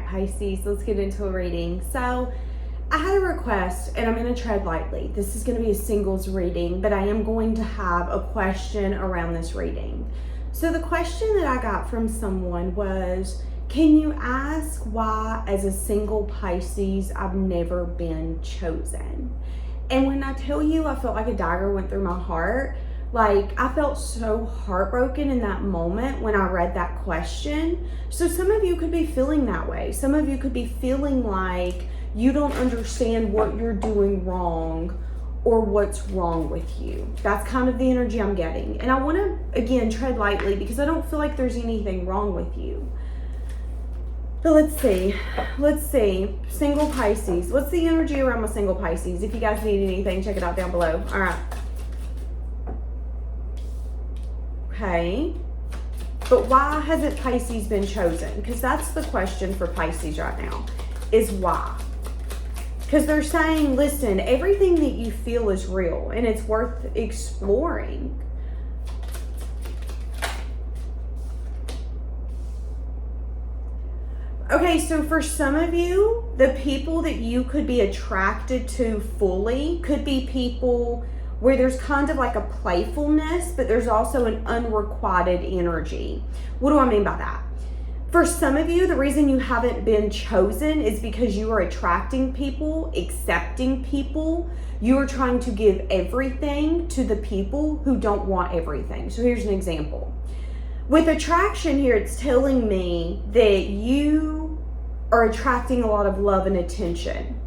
right, Pisces, let's get into a reading. So I had a request, and I'm going to tread lightly. This is going to be a singles reading, but I am going to have a question around this reading. So the question that I got from someone was, can you ask why, as a single Pisces, I've never been chosen? And when I tell you, I felt like a dagger went through my heart. Like, I felt so heartbroken in that moment when I read that question. So some of you could be feeling that way. Some of you could be feeling like you don't understand what you're doing wrong or what's wrong with you. That's kind of the energy I'm getting. And I want to, again, tread lightly because I don't feel like there's anything wrong with you. But let's see. Single Pisces. What's the energy around my single Pisces? If you guys need anything, check it out down below. All right. Okay. But why hasn't Pisces been chosen? Because that's the question for Pisces right now, is why. Because they're saying, listen, everything that you feel is real and it's worth exploring. Okay, so for some of you, the people that you could be attracted to fully could be people where there's kind of like a playfulness, but there's also an unrequited energy. What do I mean by that? For some of you, the reason you haven't been chosen is because you are attracting people, accepting people. You are trying to give everything to the people who don't want everything. So here's an example. With attraction here, it's telling me that you are attracting a lot of love and attention.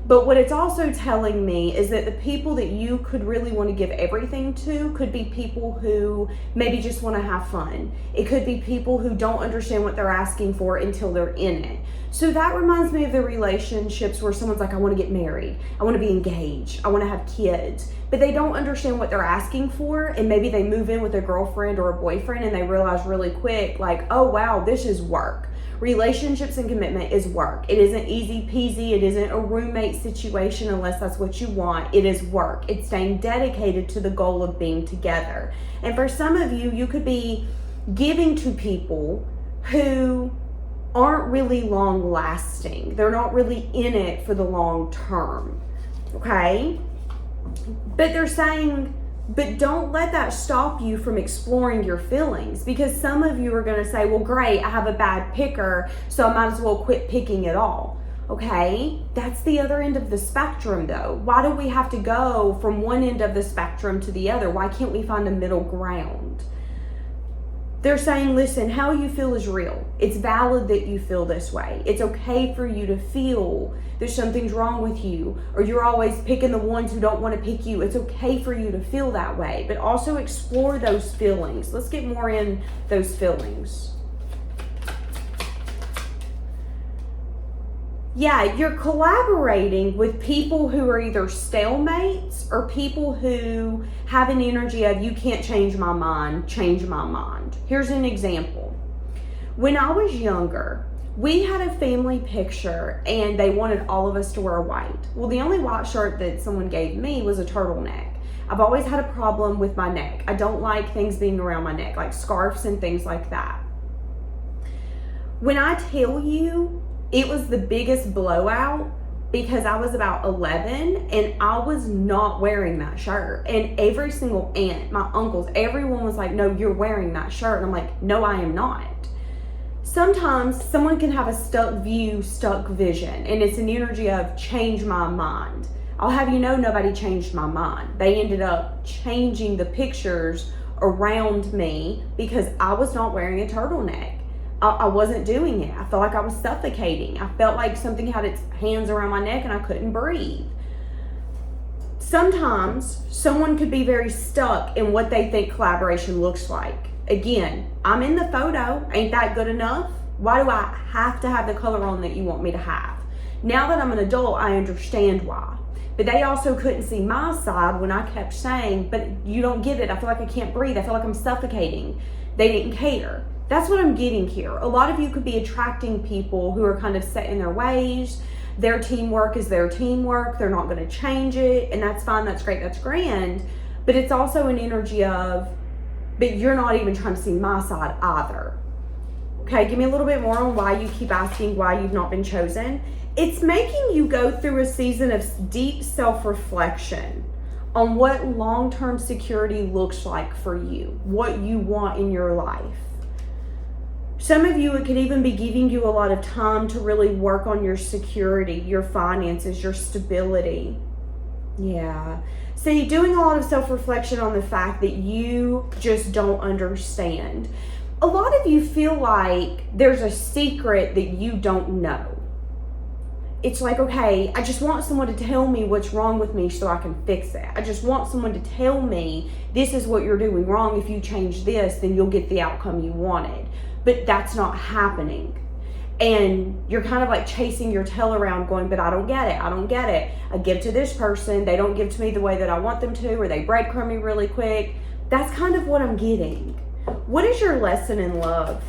But what it's also telling me is that the people that you could really want to give everything to could be people who maybe just want to have fun. It could be people who don't understand what they're asking for until they're in it. So that reminds me of the relationships where someone's like, I want to get married. I want to be engaged. I want to have kids. But they don't understand what they're asking for. And maybe they move in with a girlfriend or a boyfriend and they realize really quick, like, oh, wow, this is work. Relationships and commitment is work. It isn't easy peasy. It isn't a roommate situation unless that's what you want. It is work. It's staying dedicated to the goal of being together. And for some of you, you could be giving to people who aren't really long lasting. They're not really in it for the long term. Okay? But they're saying, but don't let that stop you from exploring your feelings, because some of you are going to say, well, great, I have a bad picker, so I might as well quit picking it all. Okay, that's the other end of the spectrum though. Why do we have to go from one end of the spectrum to the other? Why can't we find a middle ground? They're saying, listen, how you feel is real. It's valid that you feel this way. It's okay for you to feel there's something's wrong with you, or you're always picking the ones who don't want to pick you. It's okay for you to feel that way, but also explore those feelings. Let's get more in those feelings. Yeah, you're collaborating with people who are either stalemates or people who have an energy of, you can't change my mind, change my mind. Here's an example. When I was younger, we had a family picture and they wanted all of us to wear white. Well, the only white shirt that someone gave me was a turtleneck. I've always had a problem with my neck. I don't like things being around my neck, like scarves and things like that. When I tell you, it was the biggest blowout because I was about 11 and I was not wearing that shirt. And every single aunt, my uncles, everyone was like, no, you're wearing that shirt. And I'm like, no, I am not. Sometimes someone can have a stuck view, stuck vision, and it's an energy of change my mind. I'll have you know, nobody changed my mind. They ended up changing the pictures around me because I was not wearing a turtleneck. I wasn't doing it. I felt like I was suffocating. I felt like something had its hands around my neck and I couldn't breathe. Sometimes someone could be very stuck in what they think collaboration looks like. Again, I'm in the photo. Ain't that good enough? Why do I have to have the color on that you want me to have? Now that I'm an adult, I understand why. But they also couldn't see my side when I kept saying, but you don't get it. I feel like I can't breathe. I feel like I'm suffocating. They didn't care. That's what I'm getting here. A lot of you could be attracting people who are kind of set in their ways. Their teamwork is their teamwork. They're not going to change it. And that's fine. That's great. That's grand. But it's also an energy of, but you're not even trying to see my side either. Okay, give me a little bit more on why you keep asking why you've not been chosen. It's making you go through a season of deep self-reflection on what long-term security looks like for you, what you want in your life. Some of you, it could even be giving you a lot of time to really work on your security, your finances, your stability. Yeah. So you're doing a lot of self-reflection on the fact that you just don't understand. A lot of you feel like there's a secret that you don't know. It's like, okay, I just want someone to tell me what's wrong with me so I can fix it. I just want someone to tell me this is what you're doing wrong. If you change this, then you'll get the outcome you wanted. But that's not happening. And you're kind of like chasing your tail around going, but I don't get it. I don't get it. I give to this person. They don't give to me the way that I want them to, or they breadcrumb me really quick. That's kind of what I'm getting. What is your lesson in love?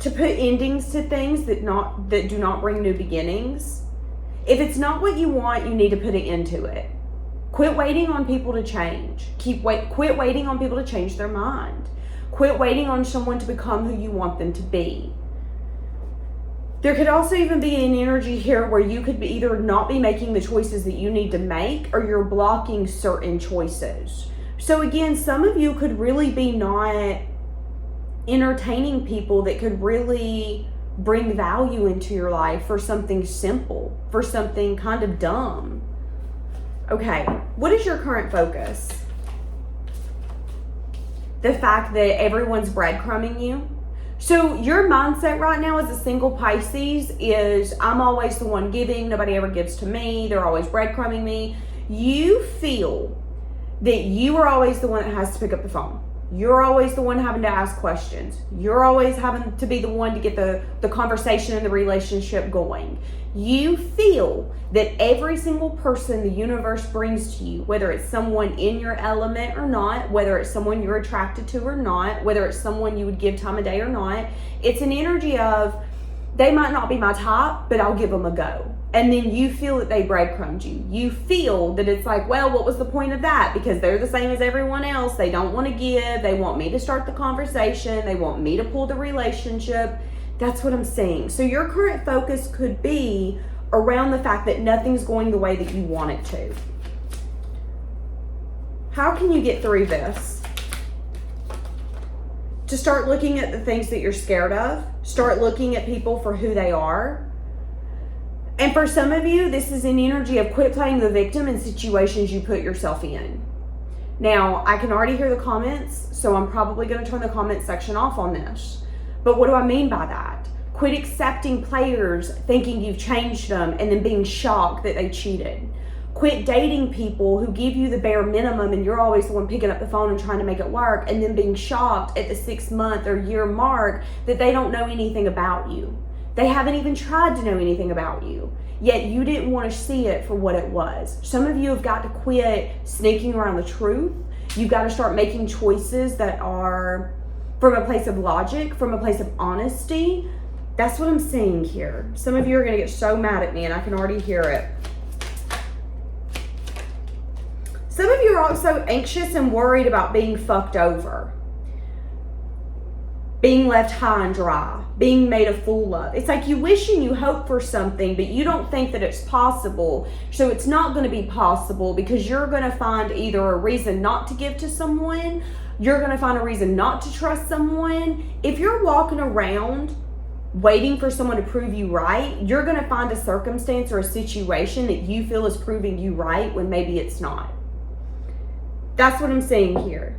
To put endings to things that do not bring new beginnings. If it's not what you want, you need to put an end to it. Quit waiting on people to change. Quit waiting on people to change their mind. Quit waiting on someone to become who you want them to be. There could also even be an energy here where you could either not be making the choices that you need to make, or you're blocking certain choices. So again, some of you could really be not entertaining people that could really bring value into your life for something simple, for something kind of dumb. Okay, what is your current focus? The fact that everyone's breadcrumbing you. So your mindset right now as a single Pisces is, I'm always the one giving, nobody ever gives to me, they're always breadcrumbing me. You feel that you are always the one that has to pick up the phone. You're always the one having to ask questions. You're always having to be the one to get the conversation and the relationship going. You feel that every single person the universe brings to you, whether it's someone in your element or not, whether it's someone you're attracted to or not, whether it's someone you would give time of day or not, it's an energy of, they might not be my type, but I'll give them a go. And then you feel that they breadcrumbed you. You feel that it's like, well, what was the point of that? Because they're the same as everyone else. They don't want to give. They want me to start the conversation. They want me to pull the relationship. That's what I'm saying. So your current focus could be around the fact that nothing's going the way that you want it to. How can you get through this? To start looking at the things that you're scared of. Start looking at people for who they are. And for some of you, this is an energy of quit playing the victim in situations you put yourself in. Now, I can already hear the comments, so I'm probably going to turn the comment section off on this. But what do I mean by that? Quit accepting players thinking you've changed them and then being shocked that they cheated. Quit dating people who give you the bare minimum and you're always the one picking up the phone and trying to make it work, and then being shocked at the 6-month or year mark that they don't know anything about you. They haven't even tried to know anything about you, yet you didn't want to see it for what it was. Some of you have got to quit sneaking around the truth. You've got to start making choices that are from a place of logic, from a place of honesty. That's what I'm seeing here. Some of you are going to get so mad at me, and I can already hear it. Some of you are also anxious and worried about being fucked over, being left high and dry, being made a fool of. It's like you wish and you hope for something, but you don't think that it's possible. So it's not going to be possible because you're going to find either a reason not to give to someone, you're going to find a reason not to trust someone. If you're walking around waiting for someone to prove you right, you're going to find a circumstance or a situation that you feel is proving you right when maybe it's not. That's what I'm saying here.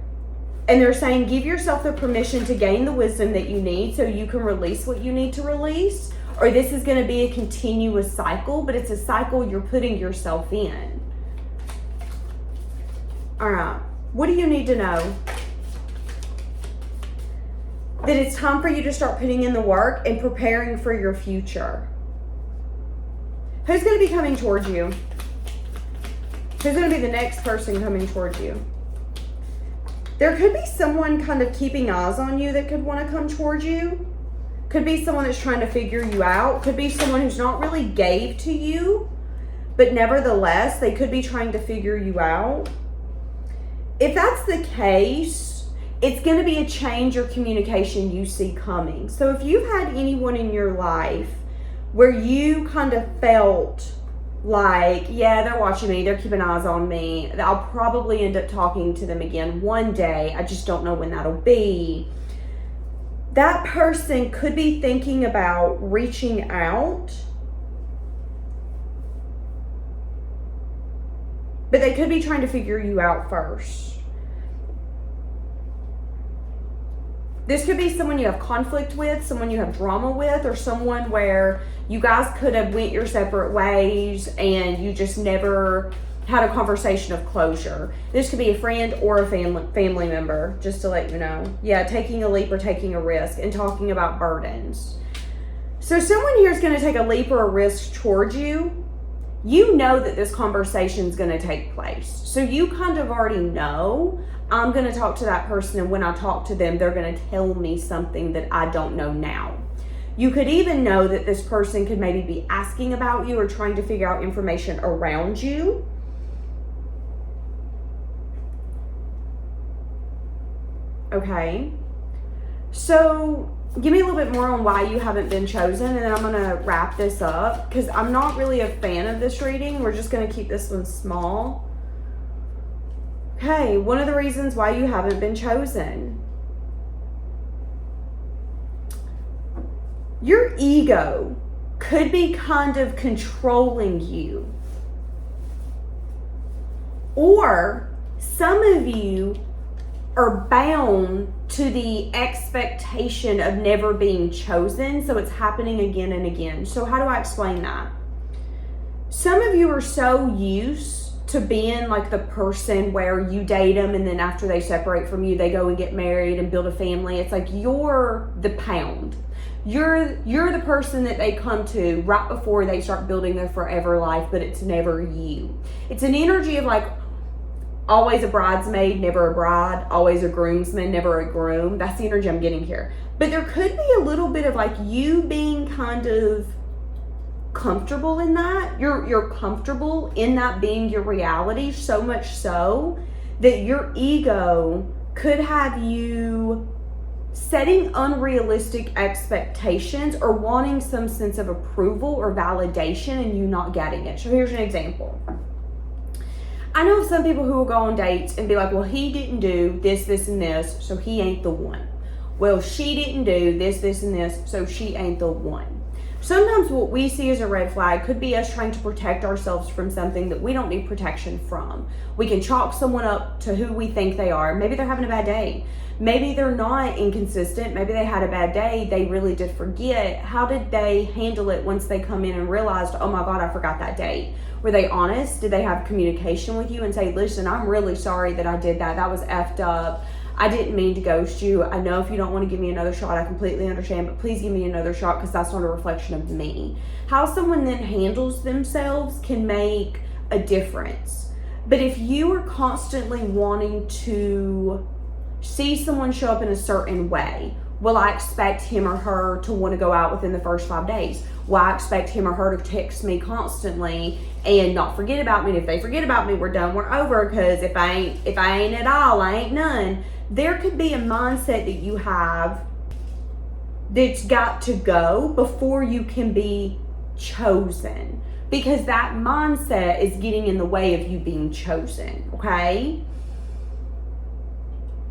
And they're saying, give yourself the permission to gain the wisdom that you need so you can release what you need to release, or this is going to be a continuous cycle, but it's a cycle you're putting yourself in. All right. What do you need to know? That it's time for you to start putting in the work and preparing for your future. Who's going to be coming towards you? Who's going to be the next person coming towards you? There could be someone kind of keeping eyes on you that could want to come towards you. Could be someone that's trying to figure you out. Could be someone who's not really gave to you, but nevertheless, they could be trying to figure you out. If that's the case, it's going to be a change or communication you see coming. So if you've had anyone in your life where you kind of felt like, yeah, they're watching me, they're keeping eyes on me, I'll probably end up talking to them again one day, I just don't know when that'll be. That person could be thinking about reaching out, but they could be trying to figure you out first. This could be someone you have conflict with, someone you have drama with, or someone where you guys could have went your separate ways and you just never had a conversation of closure. This could be a friend or a family member, just to let you know. Yeah, taking a leap or taking a risk and talking about burdens. So someone here is going to take a leap or a risk towards you. You know that this conversation is going to take place. So you kind of already know, I'm going to talk to that person, and when I talk to them, they're going to tell me something that I don't know now. You could even know that this person could maybe be asking about you or trying to figure out information around you. Okay. So give me a little bit more on why you haven't been chosen, and then I'm going to wrap this up because I'm not really a fan of this reading. We're just going to keep this one small. Okay, one of the reasons why you haven't been chosen. Your ego could be kind of controlling you. Or some of you are bound to the expectation of never being chosen, so it's happening again and again. So how do I explain that? Some of you are so used to being like the person where you date them and then after they separate from you, they go and get married and build a family. It's like you're the pound. You're the person that they come to right before they start building their forever life, but it's never you. It's an energy of like always a bridesmaid, never a bride, always a groomsman, never a groom. That's the energy I'm getting here. But there could be a little bit of like you being kind of comfortable in that. You're comfortable in that being your reality, so much so that your ego could have you setting unrealistic expectations or wanting some sense of approval or validation and you not getting it. So here's an example. I know of some people who will go on dates and be like, well, he didn't do this, this, and this, so he ain't the one. Well, she didn't do this, this, and this, so she ain't the one. Sometimes what we see as a red flag could be us trying to protect ourselves from something that we don't need protection from. We can chalk someone up to who we think they are. Maybe they're having a bad day. Maybe they're not inconsistent. Maybe they had a bad day. They really did forget. How did they handle it once they come in and realized, oh my God, I forgot that date? Were they honest? Did they have communication with you and say, listen, I'm really sorry that I did that. That was effed up. I didn't mean to ghost you. I know if you don't want to give me another shot, I completely understand, but please give me another shot because that's not a reflection of me. How someone then handles themselves can make a difference. But if you are constantly wanting to see someone show up in a certain way, will I expect him or her to want to go out within the first 5 days? Will I expect him or her to text me constantly and not forget about me? And if they forget about me, we're done, we're over, because if I ain't at all, I ain't none. There could be a mindset that you have that's got to go before you can be chosen, because that mindset is getting in the way of you being chosen, okay?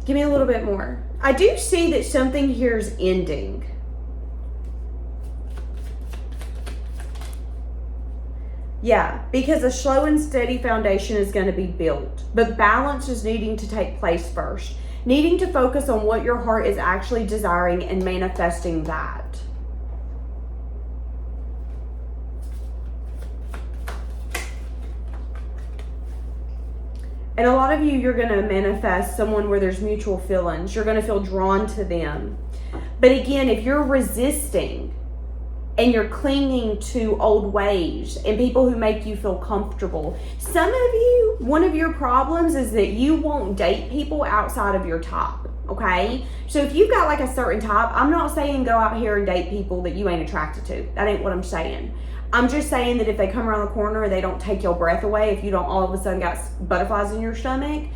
Give me a little bit more. I do see that something here is ending. Yeah, because a slow and steady foundation is going to be built, but balance is needing to take place first. Needing to focus on what your heart is actually desiring and manifesting that. And a lot of you, you're going to manifest someone where there's mutual feelings. You're going to feel drawn to them. But again, if you're resisting and you're clinging to old ways and people who make you feel comfortable, some of you, one of your problems is that you won't date people outside of your type, okay? So if you've got like a certain type, I'm not saying go out here and date people that you ain't attracted to. That ain't what I'm saying. I'm just saying that if they come around the corner and they don't take your breath away, if you don't all of a sudden got butterflies in your stomach,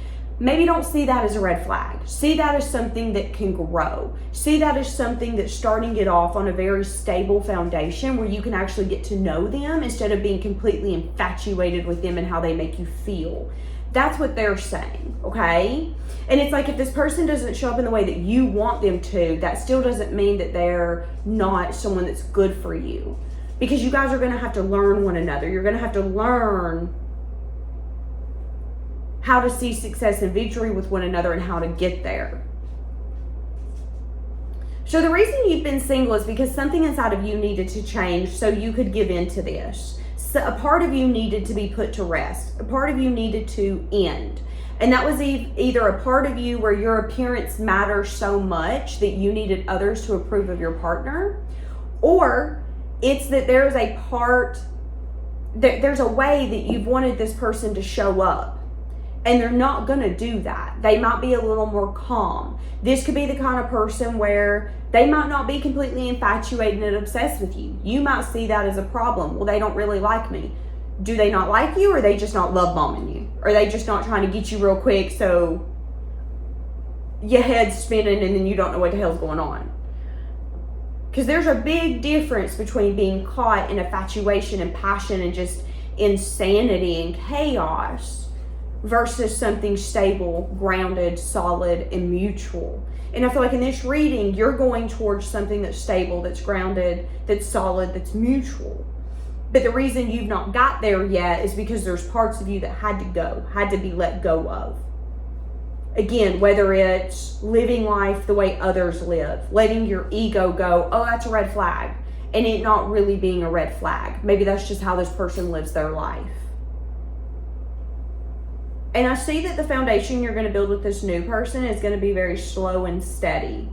maybe don't see that as a red flag. See that as something that can grow. See that as something that's starting it off on a very stable foundation where you can actually get to know them instead of being completely infatuated with them and how they make you feel. That's what they're saying, okay? And it's like if this person doesn't show up in the way that you want them to, that still doesn't mean that they're not someone that's good for you. Because you guys are going to have to learn one another. You're going to have to learn how to see success and victory with one another and how to get there. So the reason you've been single is because something inside of you needed to change so you could give in to this. So a part of you needed to be put to rest. A part of you needed to end. And that was either a part of you where your appearance matters so much that you needed others to approve of your partner, or it's that there's a part, there's a way that you've wanted this person to show up. And they're not going to do that. They might be a little more calm. This could be the kind of person where they might not be completely infatuated and obsessed with you. You might see that as a problem. Well, they don't really like me. Do they not like you, or are they just not love bombing you? Or are they just not trying to get you real quick so your head's spinning and then you don't know what the hell's going on? Because there's a big difference between being caught in infatuation and passion and just insanity and chaos versus something stable, grounded, solid, and mutual. And I feel like in this reading, you're going towards something that's stable, that's grounded, that's solid, that's mutual. But the reason you've not got there yet is because there's parts of you that had to go, had to be let go of. Again, whether it's living life the way others live, letting your ego go, oh, that's a red flag, and it not really being a red flag. Maybe that's just how this person lives their life. And I see that the foundation you're going to build with this new person is going to be very slow and steady.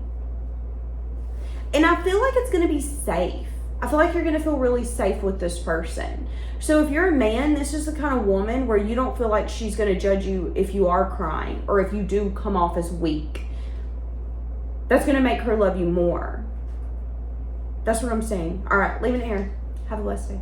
And I feel like it's going to be safe. I feel like you're going to feel really safe with this person. So if you're a man, this is the kind of woman where you don't feel like she's going to judge you if you are crying or if you do come off as weak. That's going to make her love you more. That's what I'm saying. All right, leaving it here. Have a blessed day.